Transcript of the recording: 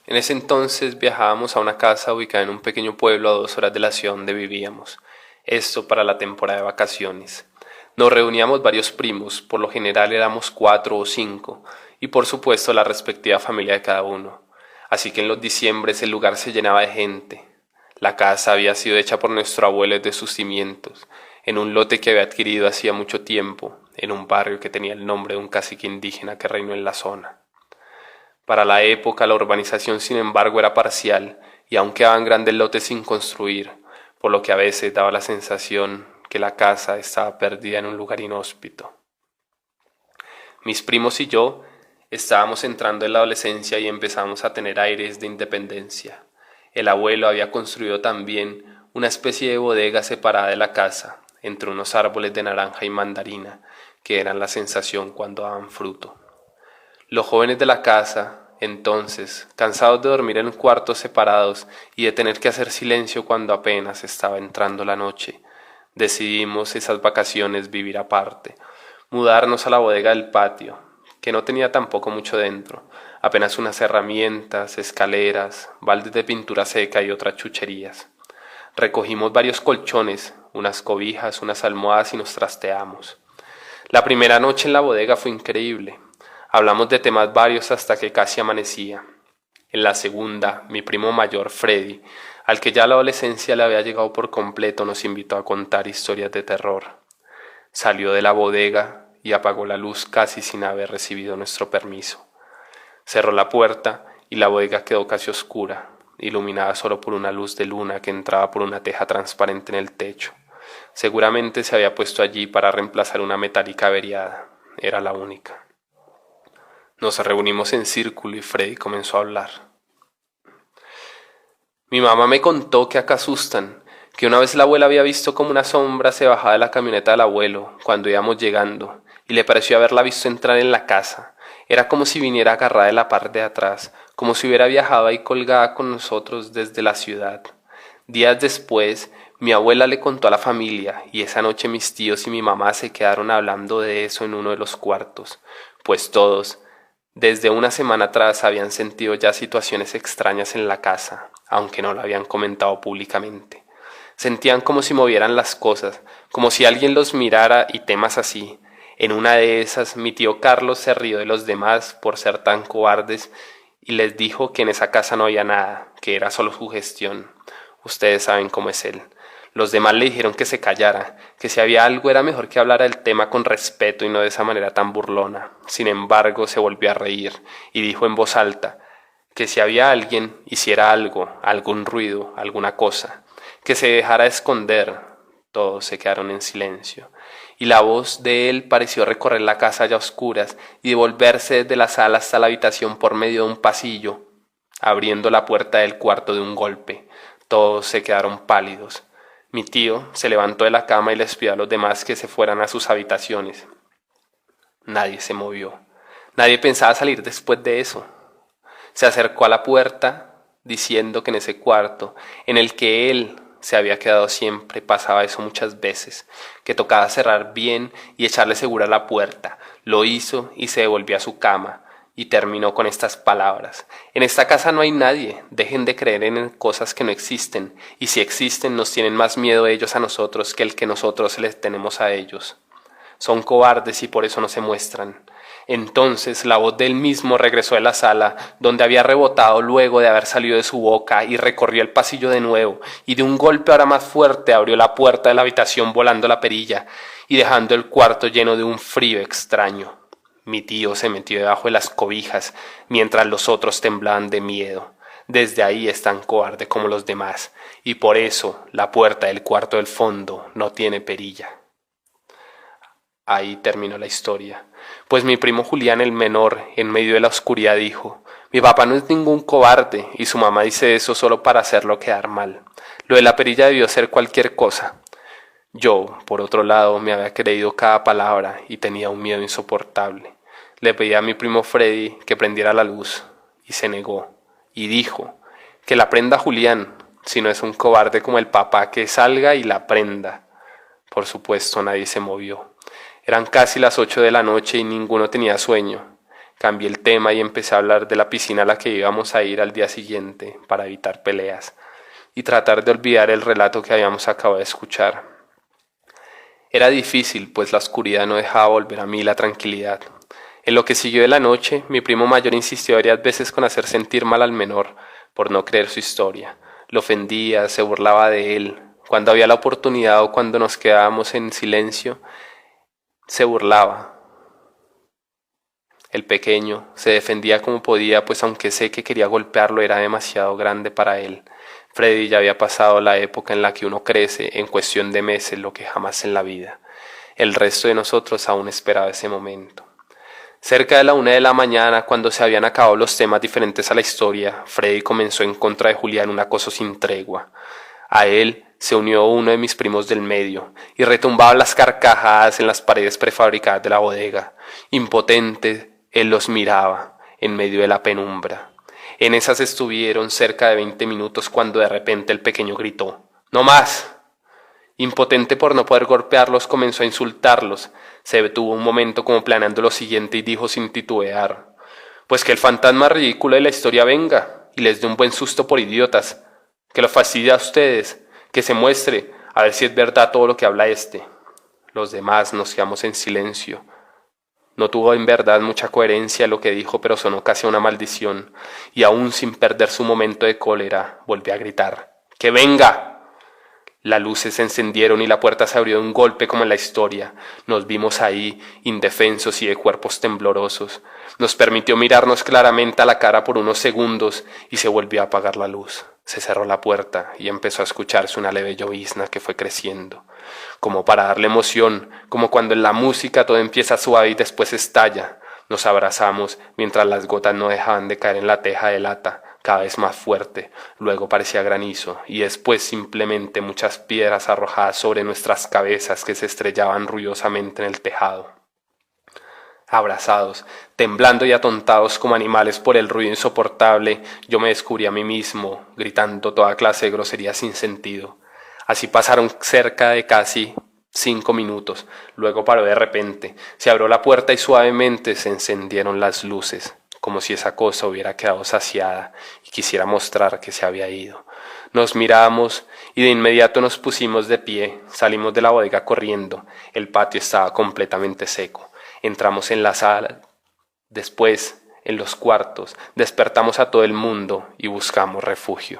En ese entonces viajábamos a una casa ubicada en un pequeño pueblo a 2 horas de la ciudad donde vivíamos. Esto para la temporada de vacaciones. Nos reuníamos varios primos, por lo general éramos 4 o 5, y por supuesto la respectiva familia de cada uno. Así que en los diciembres el lugar se llenaba de gente. La casa había sido hecha por nuestro abuelo desde sus cimientos, en un lote que había adquirido hacía mucho tiempo, en un barrio que tenía el nombre de un cacique indígena que reinó en la zona. Para la época la urbanización sin embargo era parcial y aún quedaban grandes lotes sin construir, por lo que a veces daba la sensación que la casa estaba perdida en un lugar inhóspito. Mis primos y yo estábamos entrando en la adolescencia y empezamos a tener aires de independencia. El abuelo había construido también una especie de bodega separada de la casa, entre unos árboles de naranja y mandarina, que eran la sensación cuando daban fruto. Los jóvenes de la casa, entonces, cansados de dormir en cuartos separados y de tener que hacer silencio cuando apenas estaba entrando la noche, decidimos esas vacaciones vivir aparte, mudarnos a la bodega del patio, que no tenía tampoco mucho dentro, apenas unas herramientas, escaleras, baldes de pintura seca y otras chucherías. Recogimos varios colchones, unas cobijas, unas almohadas y nos trasteamos. La primera noche en la bodega fue increíble. Hablamos de temas varios hasta que casi amanecía. En la segunda, mi primo mayor, Freddy, al que ya la adolescencia le había llegado por completo, nos invitó a contar historias de terror. Salió de la bodega y apagó la luz casi sin haber recibido nuestro permiso. Cerró la puerta y la bodega quedó casi oscura, iluminada solo por una luz de luna que entraba por una teja transparente en el techo. Seguramente se había puesto allí para reemplazar una metálica averiada. Era la única. Nos reunimos en círculo y Freddy comenzó a hablar. Mi mamá me contó que acá asustan, que una vez la abuela había visto como una sombra se bajaba de la camioneta del abuelo cuando íbamos llegando y le pareció haberla visto entrar en la casa. Era como si viniera agarrada de la parte de atrás, como si hubiera viajado ahí colgada con nosotros desde la ciudad. Días después, mi abuela le contó a la familia y esa noche mis tíos y mi mamá se quedaron hablando de eso en uno de los cuartos, pues todos, desde una semana atrás habían sentido ya situaciones extrañas en la casa, aunque no lo habían comentado públicamente. Sentían como si movieran las cosas, como si alguien los mirara y temas así. En una de esas, mi tío Carlos se rió de los demás por ser tan cobardes y les dijo que en esa casa no había nada, que era solo su gestión. Ustedes saben cómo es él. Los demás le dijeron que se callara, que si había algo era mejor que hablara del tema con respeto y no de esa manera tan burlona. Sin embargo, se volvió a reír y dijo en voz alta que si había alguien, hiciera algo, algún ruido, alguna cosa, que se dejara esconder. Todos se quedaron en silencio, y la voz de él pareció recorrer la casa ya a oscuras y devolverse desde la sala hasta la habitación por medio de un pasillo, abriendo la puerta del cuarto de un golpe. Todos se quedaron pálidos. Mi tío se levantó de la cama y les pidió a los demás que se fueran a sus habitaciones. Nadie se movió. Nadie pensaba salir después de eso. Se acercó a la puerta diciendo que en ese cuarto, en el que él se había quedado siempre, pasaba eso muchas veces, que tocaba cerrar bien y echarle segura a la puerta. Lo hizo y se devolvió a su cama. Y terminó con estas palabras: en esta casa no hay nadie, dejen de creer en cosas que no existen, y si existen nos tienen más miedo ellos a nosotros que el que nosotros les tenemos a ellos. Son cobardes y por eso no se muestran. Entonces la voz de él mismo regresó de la sala, donde había rebotado luego de haber salido de su boca, y recorrió el pasillo de nuevo, y de un golpe ahora más fuerte abrió la puerta de la habitación volando la perilla, y dejando el cuarto lleno de un frío extraño. Mi tío se metió debajo de las cobijas, mientras los otros temblaban de miedo. Desde ahí es tan cobarde como los demás, y por eso la puerta del cuarto del fondo no tiene perilla. Ahí terminó la historia, pues mi primo Julián, el menor, en medio de la oscuridad dijo: mi papá no es ningún cobarde, y su mamá dice eso solo para hacerlo quedar mal. Lo de la perilla debió ser cualquier cosa. Yo, por otro lado, me había creído cada palabra y tenía un miedo insoportable. Le pedí a mi primo Freddy que prendiera la luz, y se negó, y dijo: que la prenda Julián, si no es un cobarde como el papá, que salga y la prenda. Por supuesto, nadie se movió. Eran casi las 8 de la noche y ninguno tenía sueño. Cambié el tema y empecé a hablar de la piscina a la que íbamos a ir al día siguiente para evitar peleas y tratar de olvidar el relato que habíamos acabado de escuchar. Era difícil, pues la oscuridad no dejaba volver a mí la tranquilidad. En lo que siguió de la noche, mi primo mayor insistió varias veces con hacer sentir mal al menor por no creer su historia. Lo ofendía, se burlaba de él. Cuando había la oportunidad o cuando nos quedábamos en silencio, se burlaba. El pequeño se defendía como podía, pues aunque sé que quería golpearlo era demasiado grande para él. Freddy ya había pasado la época en la que uno crece en cuestión de meses lo que jamás en la vida. El resto de nosotros aún esperaba ese momento. Cerca de la 1 de la mañana, cuando se habían acabado los temas diferentes a la historia, Freddy comenzó en contra de Julián un acoso sin tregua. A él se unió uno de mis primos del medio y retumbaban las carcajadas en las paredes prefabricadas de la bodega. Impotente, él los miraba en medio de la penumbra. En esas estuvieron cerca de 20 minutos cuando de repente el pequeño gritó: ¡No más! Impotente por no poder golpearlos, comenzó a insultarlos. Se detuvo un momento como planeando lo siguiente y dijo sin titubear: pues que el fantasma ridículo de la historia venga y les dé un buen susto por idiotas. Que lo fastidie a ustedes, que se muestre, a ver si es verdad todo lo que habla este. Los demás nos quedamos en silencio. No tuvo en verdad mucha coherencia lo que dijo, pero sonó casi una maldición, y aún sin perder su momento de cólera, volvió a gritar: ¡que venga! Las luces se encendieron y la puerta se abrió de un golpe como en la historia. Nos vimos ahí, indefensos y de cuerpos temblorosos. Nos permitió mirarnos claramente a la cara por unos segundos y se volvió a apagar la luz. Se cerró la puerta y empezó a escucharse una leve llovizna que fue creciendo, como para darle emoción, como cuando en la música todo empieza suave y después estalla. Nos abrazamos mientras las gotas no dejaban de caer en la teja de lata, cada vez más fuerte. Luego parecía granizo y después simplemente muchas piedras arrojadas sobre nuestras cabezas que se estrellaban ruidosamente en el tejado. Abrazados, temblando y atontados como animales por el ruido insoportable, yo me descubrí a mí mismo, gritando toda clase de groserías sin sentido. Así pasaron cerca de casi 5 minutos. Luego paró de repente, se abrió la puerta y suavemente se encendieron las luces, como si esa cosa hubiera quedado saciada y quisiera mostrar que se había ido. Nos miramos y de inmediato nos pusimos de pie, salimos de la bodega corriendo. El patio estaba completamente seco. Entramos en la sala, después en los cuartos, despertamos a todo el mundo y buscamos refugio.